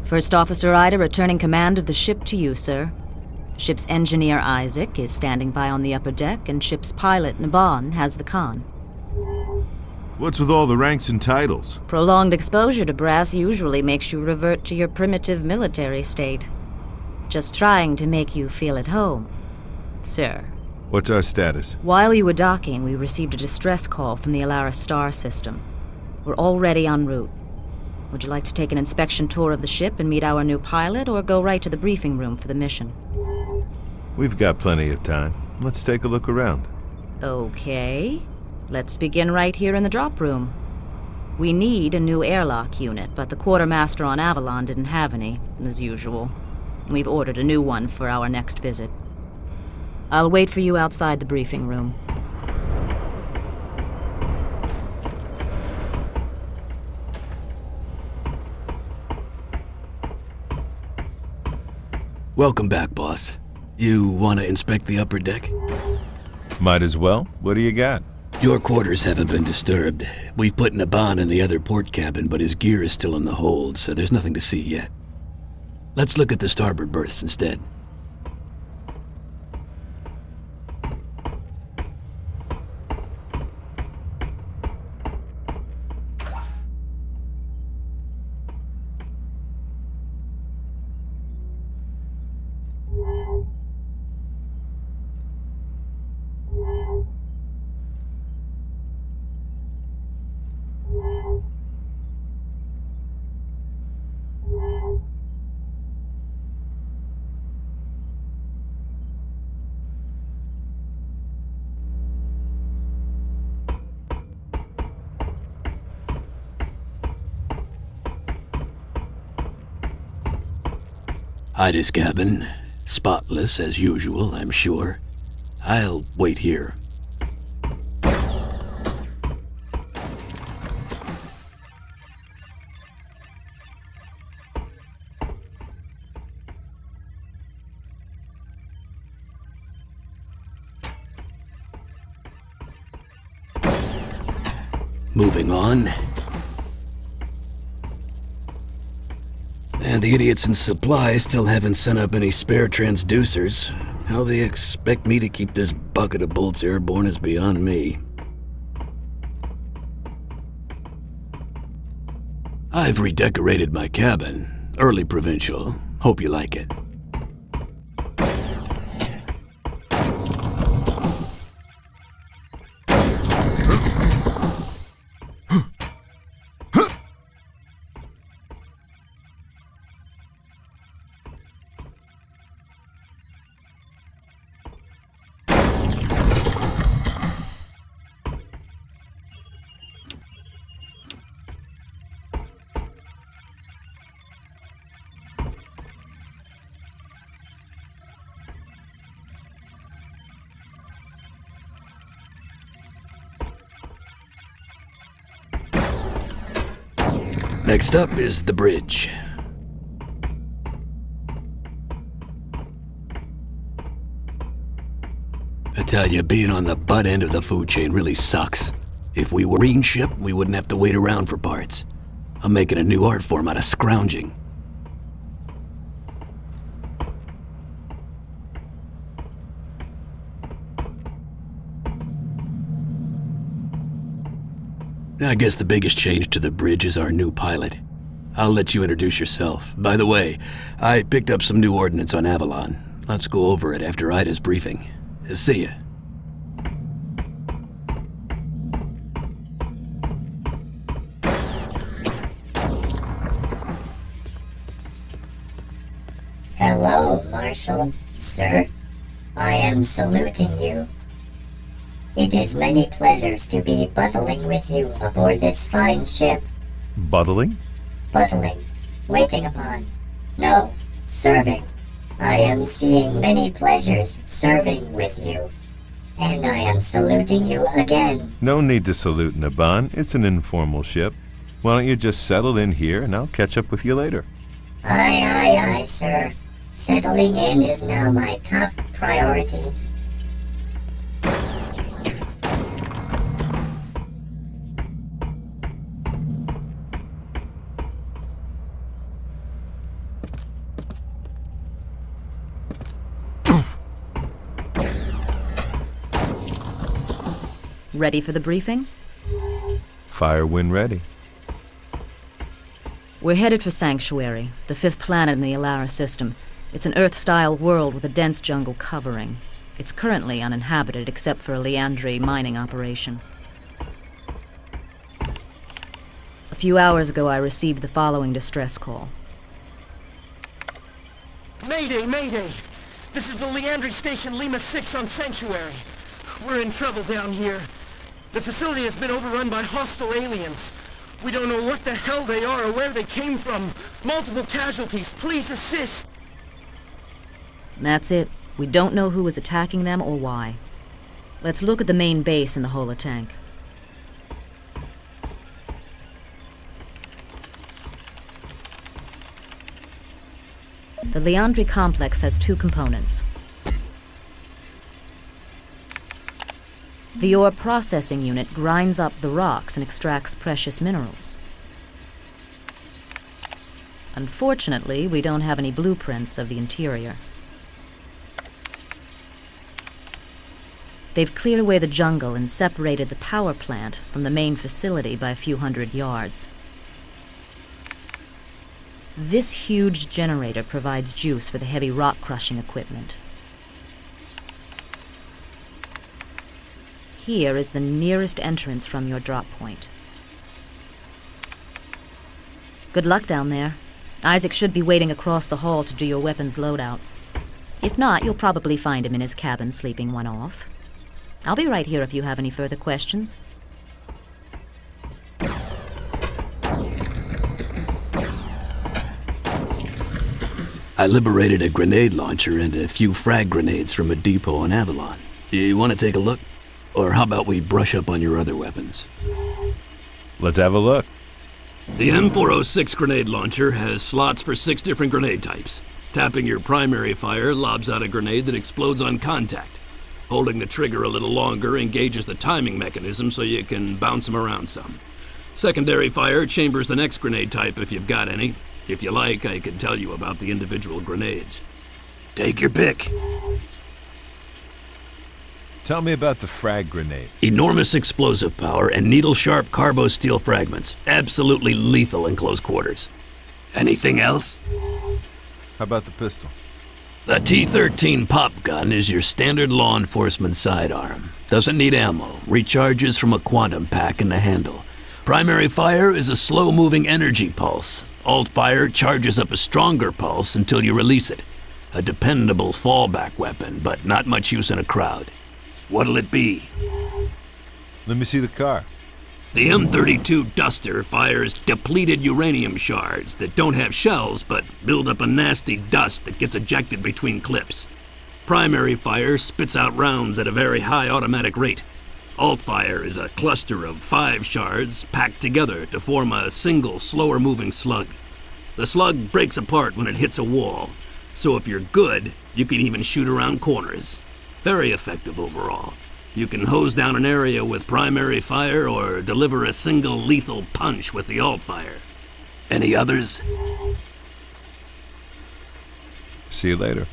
First Officer Ida returning command of the ship to you, sir. Ship's engineer Isaac is standing by on the upper deck, and ship's pilot Naban has the con. What's with all the ranks and titles? Prolonged exposure to brass usually makes you revert to your primitive military state. Just trying to make you feel at home, sir. What's our status? While you were docking, we received a distress call from the Alara star system. We're already en route. Would you like to take an inspection tour of the ship and meet our new pilot, or go right to the briefing room for the mission? We've got plenty of time. Let's take a look around. Okay. Let's begin right here in the drop room. We need a new airlock unit, but the quartermaster on Avalon didn't have any, as usual. We've ordered a new one for our next visit. I'll wait for you outside the briefing room. Welcome back, boss. You want to inspect the upper deck? Might as well. What do you got? Your quarters haven't been disturbed. We've put Naban in the other port cabin, but his gear is still in the hold, so there's nothing to see yet. Let's look at the starboard berths instead. Ida's cabin. Spotless as usual, I'm sure. I'll wait here. Moving on. And the idiots in supply still haven't sent up any spare transducers. How they expect me to keep this bucket of bolts airborne is beyond me. I've redecorated my cabin. Early provincial. Hope you like it. Next up is the bridge. I tell you, being on the butt end of the food chain really sucks. If we were a green ship, we wouldn't have to wait around for parts. I'm making a new art form out of scrounging. I guess the biggest change to the bridge is our new pilot. I'll let you introduce yourself. By the way, I picked up some new ordnance on Avalon. Let's go over it after Ida's briefing. See ya. Hello, Marshal, sir. I am saluting you. It is many pleasures to be buttling with you aboard this fine ship. Buttling? Buttling. Waiting upon. No, serving. I am seeing many pleasures serving with you. And I am saluting you again. No need to salute, Naban. It's an informal ship. Why don't you just settle in here and I'll catch up with you later? Aye, sir. Settling in is now my top priorities. Ready for the briefing? Fire when ready. We're headed for Sanctuary, the 5th planet in the Alara system. It's an Earth-style world with a dense jungle covering. It's currently uninhabited except for a Leandri mining operation. A few hours ago, I received the following distress call. Mayday, mayday! This is the Leandri Station Lima 6 on Sanctuary. We're in trouble down here. The facility has been overrun by hostile aliens. We don't know what the hell they are or where they came from. Multiple casualties. Please assist. That's it. We don't know who is attacking them or why. Let's look at the main base in the holotank. The Leandri complex has 2 components. The ore processing unit grinds up the rocks and extracts precious minerals. Unfortunately, we don't have any blueprints of the interior. They've cleared away the jungle and separated the power plant from the main facility by a few hundred yards. This huge generator provides juice for the heavy rock-crushing equipment. Here is the nearest entrance from your drop point. Good luck down there. Isaac should be waiting across the hall to do your weapons loadout. If not, you'll probably find him in his cabin sleeping one off. I'll be right here if you have any further questions. I liberated a grenade launcher and a few frag grenades from a depot on Avalon. You want to take a look? Or how about we brush up on your other weapons? Let's have a look. The M406 grenade launcher has slots for 6 different grenade types. Tapping your primary fire lobs out a grenade that explodes on contact. Holding the trigger a little longer engages the timing mechanism so you can bounce them around some. Secondary fire chambers the next grenade type if you've got any. If you like, I can tell you about the individual grenades. Take your pick. Tell me about the frag grenade. Enormous explosive power and needle-sharp carbo-steel fragments. Absolutely lethal in close quarters. Anything else? How about the pistol? The T-13 pop gun is your standard law enforcement sidearm. Doesn't need ammo. Recharges from a quantum pack in the handle. Primary fire is a slow-moving energy pulse. Alt fire charges up a stronger pulse until you release it. A dependable fallback weapon, but not much use in a crowd. What'll it be? Let me see the car. The M32 Duster fires depleted uranium shards that don't have shells but build up a nasty dust that gets ejected between clips. Primary fire spits out rounds at a very high automatic rate. Alt fire is a cluster of 5 shards packed together to form a single, slower-moving slug. The slug breaks apart when it hits a wall, so if you're good, you can even shoot around corners. Very effective overall. You can hose down an area with primary fire or deliver a single lethal punch with the alt fire. Any others? See you later.